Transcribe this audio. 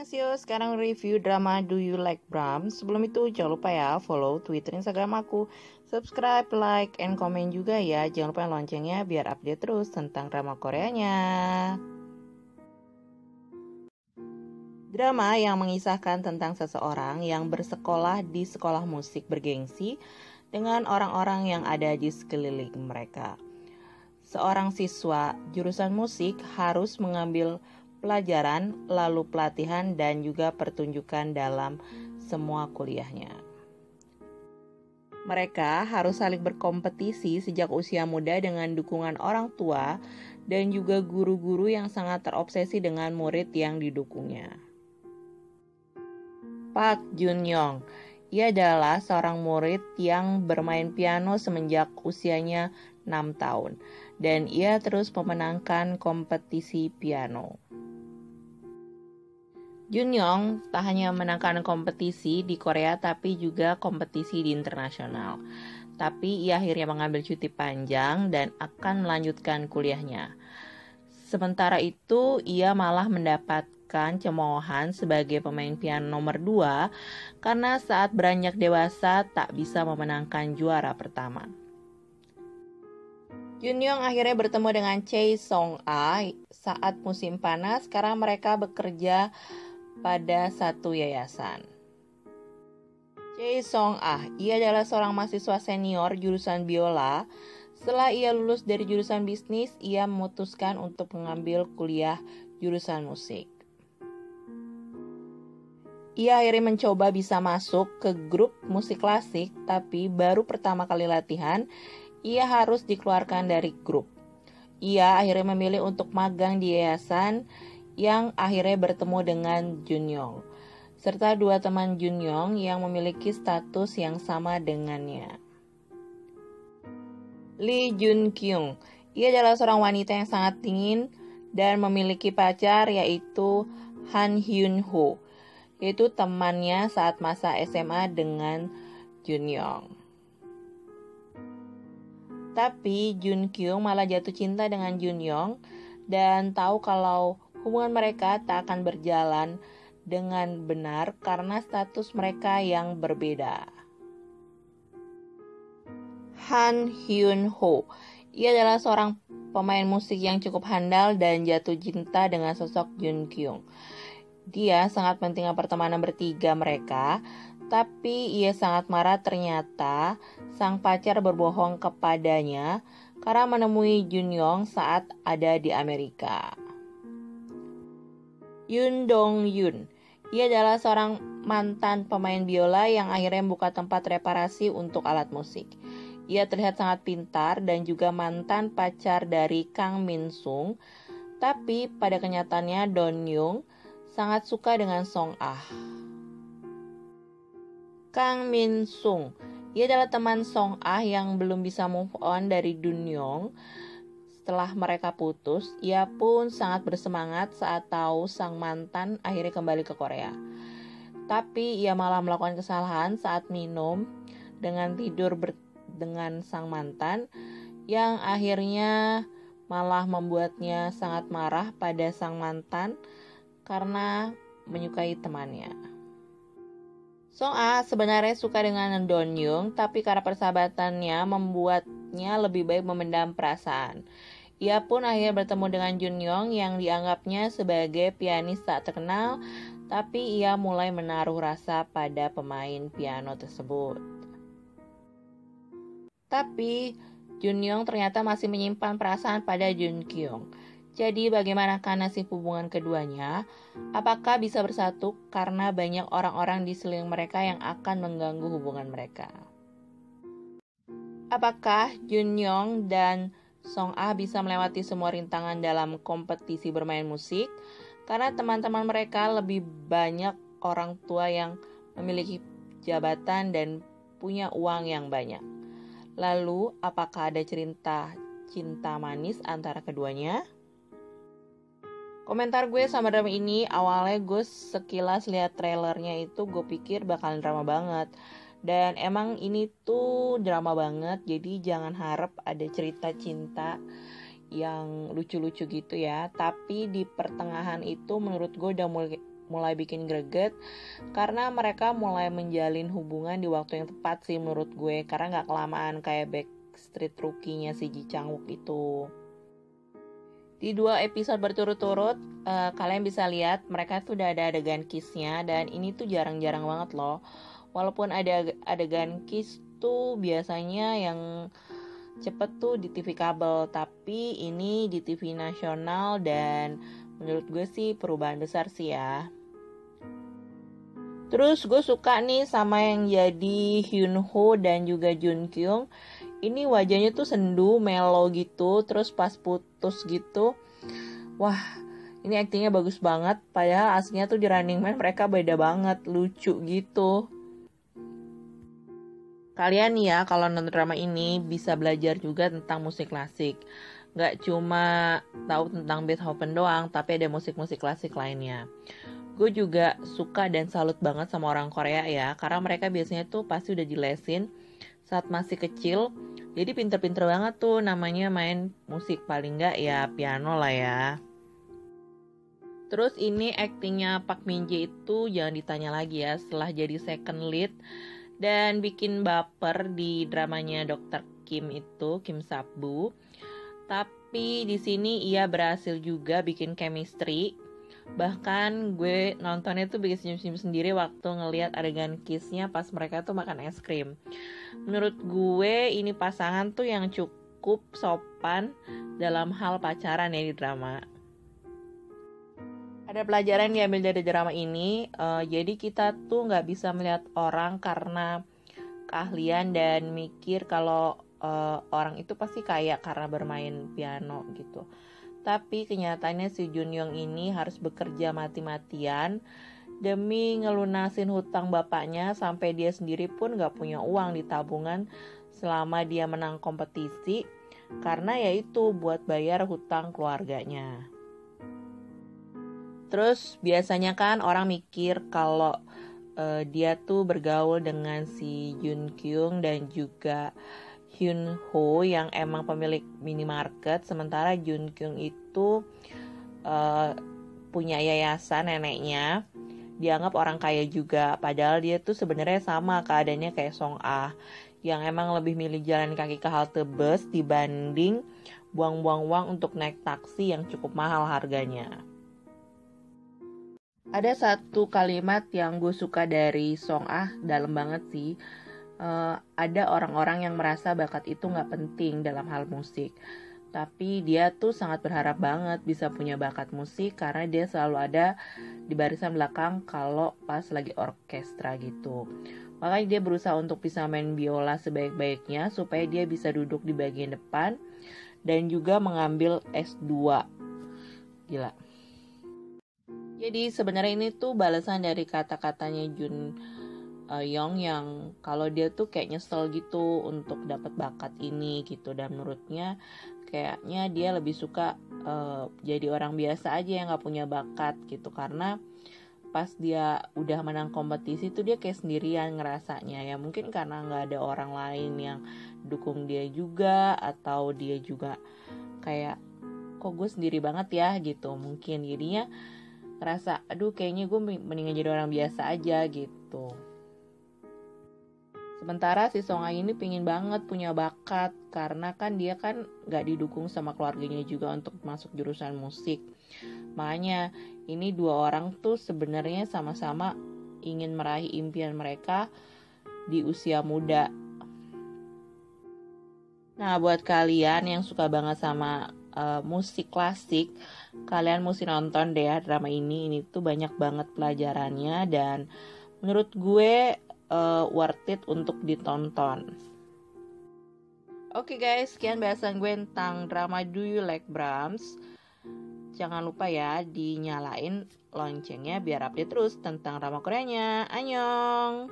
Annyeonghaseyo, sekarang review drama Do You Like Brahms. Sebelum itu jangan lupa ya follow Twitter, Instagram aku, subscribe, like, and comment juga ya. Jangan lupa loncengnya biar update terus tentang drama Koreanya. Drama yang mengisahkan tentang seseorang yang bersekolah di sekolah musik bergengsi dengan orang-orang yang ada di sekeliling mereka. Seorang siswa jurusan musik harus mengambil pelajaran, lalu pelatihan, dan juga pertunjukan dalam semua kuliahnya. Mereka harus saling berkompetisi sejak usia muda dengan dukungan orang tua dan juga guru-guru yang sangat terobsesi dengan murid yang didukungnya. Park Jun Young, ia adalah seorang murid yang bermain piano semenjak usianya 6 tahun dan ia terus memenangkan kompetisi piano. Jun Young tak hanya memenangkan kompetisi di Korea tapi juga kompetisi di internasional. Tapi ia akhirnya mengambil cuti panjang dan akan melanjutkan kuliahnya. Sementara itu, ia malah mendapatkan cemoohan sebagai pemain piano nomor 2 karena saat beranjak dewasa tak bisa memenangkan juara pertama. Jun Young akhirnya bertemu dengan Chae Song Ah saat musim panas karena mereka bekerja pada satu yayasan. Chae Song Ah, ia adalah seorang mahasiswa senior jurusan biola. Setelah ia lulus dari jurusan bisnis, ia memutuskan untuk mengambil kuliah jurusan musik. Ia akhirnya mencoba bisa masuk ke grup musik klasik, tapi baru pertama kali latihan, ia harus dikeluarkan dari grup. Ia akhirnya memilih untuk magang di yayasan yang akhirnya bertemu dengan Jun Young, serta 2 teman Jun Young yang memiliki status yang sama dengannya. Lee Jun Kyung, ia adalah seorang wanita yang sangat dingin dan memiliki pacar yaitu Han Hyun Ho, yaitu temannya saat masa SMA dengan Jun Young. Tapi Jun Kyung malah jatuh cinta dengan Jun Young dan tahu kalau hubungan mereka tak akan berjalan dengan benar karena status mereka yang berbeda. Han Hyun Ho, ia adalah seorang pemain musik yang cukup handal dan jatuh cinta dengan sosok Jun Kyung. Dia sangat pentingkan pertemanan bertiga mereka, tapi ia sangat marah ternyata sang pacar berbohong kepadanya karena menemui Jun Young saat ada di Amerika. Yoon Dong Yoon, ia adalah seorang mantan pemain biola yang akhirnya membuka tempat reparasi untuk alat musik. Ia terlihat sangat pintar dan juga mantan pacar dari Kang Min Sung, tapi pada kenyataannya Don Young sangat suka dengan Song Ah. Kang Min Sung, ia adalah teman Song Ah yang belum bisa move on dari Dun Young. Setelah mereka putus, ia pun sangat bersemangat saat tahu sang mantan akhirnya kembali ke Korea. Tapi ia malah melakukan kesalahan saat minum dengan tidur dengan sang mantan yang akhirnya malah membuatnya sangat marah pada sang mantan karena menyukai temannya. Song Ah sebenarnya suka dengan Don Young, tapi karena persahabatannya membuatnya lebih baik memendam perasaan. Ia pun akhirnya bertemu dengan Jun Young yang dianggapnya sebagai pianis tak terkenal, tapi ia mulai menaruh rasa pada pemain piano tersebut. Tapi Jun Young ternyata masih menyimpan perasaan pada Jun Kyung. Jadi bagaimanakah nasib hubungan keduanya? Apakah bisa bersatu karena banyak orang-orang di sekeliling mereka yang akan mengganggu hubungan mereka? Apakah Jun Young dan Song Ah bisa melewati semua rintangan dalam kompetisi bermain musik? Karena teman-teman mereka lebih banyak orang tua yang memiliki jabatan dan punya uang yang banyak. Lalu, apakah ada cerita cinta manis antara keduanya? Komentar gue sama drama ini, awalnya gue sekilas lihat trailernya itu gue pikir bakalan drama banget. Dan emang ini tuh drama banget, jadi jangan harap ada cerita cinta yang lucu-lucu gitu ya. Tapi di pertengahan itu menurut gue udah mulai bikin greget karena mereka mulai menjalin hubungan di waktu yang tepat sih menurut gue, karena nggak kelamaan kayak Backstreet Rookie-nya si Ji Chang-wook itu. Di 2 episode berturut-turut kalian bisa lihat mereka tuh udah ada adegan kiss-nya, dan ini tuh jarang-jarang banget loh. Walaupun ada adegan kiss tuh biasanya yang cepet tuh di TV kabel, tapi ini di TV nasional, dan menurut gue sih perubahan besar sih ya. Terus gue suka nih sama yang jadi Hyun Ho dan juga Jun Kyung. Ini wajahnya tuh sendu, mellow gitu, terus pas putus gitu. Wah, ini aktingnya bagus banget. Padahal aslinya tuh di Running Man mereka beda banget, lucu gitu. Kalian nih ya kalau nonton drama ini bisa belajar juga tentang musik klasik. Gak cuma tahu tentang Beethoven doang, tapi ada musik-musik klasik lainnya. Gue juga suka dan salut banget sama orang Korea ya, karena mereka biasanya tuh pasti udah dilesin saat masih kecil. Jadi pinter-pinter banget tuh namanya main musik, paling nggak ya piano lah ya. Terus ini aktingnya Park Min Jae itu jangan ditanya lagi ya, setelah jadi second lead dan bikin baper di dramanya Dr. Kim itu, Kim Sap-bu. Tapi di sini ia berhasil juga bikin chemistry. Bahkan gue nontonnya tuh bikin senyum-senyum sendiri waktu ngelihat adegan kiss-nya pas mereka tuh makan es krim. Menurut gue ini pasangan tuh yang cukup sopan dalam hal pacaran ya di drama. Ada pelajaran yang diambil dari drama ini, jadi kita tuh nggak bisa melihat orang karena keahlian dan mikir kalau orang itu pasti kaya karena bermain piano gitu. Tapi kenyataannya si Jun Young ini harus bekerja mati-matian demi ngelunasin hutang bapaknya, sampai dia sendiri pun gak punya uang di tabungan selama dia menang kompetisi, karena yaitu buat bayar hutang keluarganya. Terus biasanya kan orang mikir kalau dia tuh bergaul dengan si Jun Kyung dan juga Hyun Ho yang emang pemilik minimarket, sementara Jun Kyung itu punya yayasan neneknya, dianggap orang kaya juga, padahal dia tuh sebenarnya sama keadaannya kayak Song Ah yang emang lebih milih jalan kaki ke halte bus dibanding buang-buang uang untuk naik taksi yang cukup mahal harganya. Ada satu kalimat yang gue suka dari Song Ah, dalam banget sih. Ada orang-orang yang merasa bakat itu gak penting dalam hal musik, tapi dia tuh sangat berharap banget bisa punya bakat musik karena dia selalu ada di barisan belakang kalau pas lagi orkestra gitu. Makanya dia berusaha untuk bisa main biola sebaik-baiknya supaya dia bisa duduk di bagian depan dan juga mengambil S2. Gila. Jadi sebenarnya ini tuh balasan dari kata-katanya Jun Young yang kalau dia tuh kayak nyesel gitu untuk dapat bakat ini gitu, dan menurutnya kayaknya dia lebih suka jadi orang biasa aja yang nggak punya bakat gitu, karena pas dia udah menang kompetisi tuh dia kayak sendirian ngerasanya ya, mungkin karena nggak ada orang lain yang dukung dia juga, atau dia juga kayak kok gue sendiri banget ya gitu, mungkin jadinya ngerasa aduh kayaknya gue mendingan jadi orang biasa aja gitu. Sementara si Song Ah ini pingin banget punya bakat karena kan dia kan gak didukung sama keluarganya juga untuk masuk jurusan musik. Makanya ini dua orang tuh sebenarnya sama-sama ingin meraih impian mereka di usia muda. Nah buat kalian yang suka banget sama musik klasik, kalian mesti nonton deh ya drama ini. Ini tuh banyak banget pelajarannya dan menurut gue worth it untuk ditonton. Oke guys, sekian bahasan gue tentang drama Do You Like Brahms. Jangan lupa ya dinyalain loncengnya biar update terus tentang drama Koreanya. Annyeong!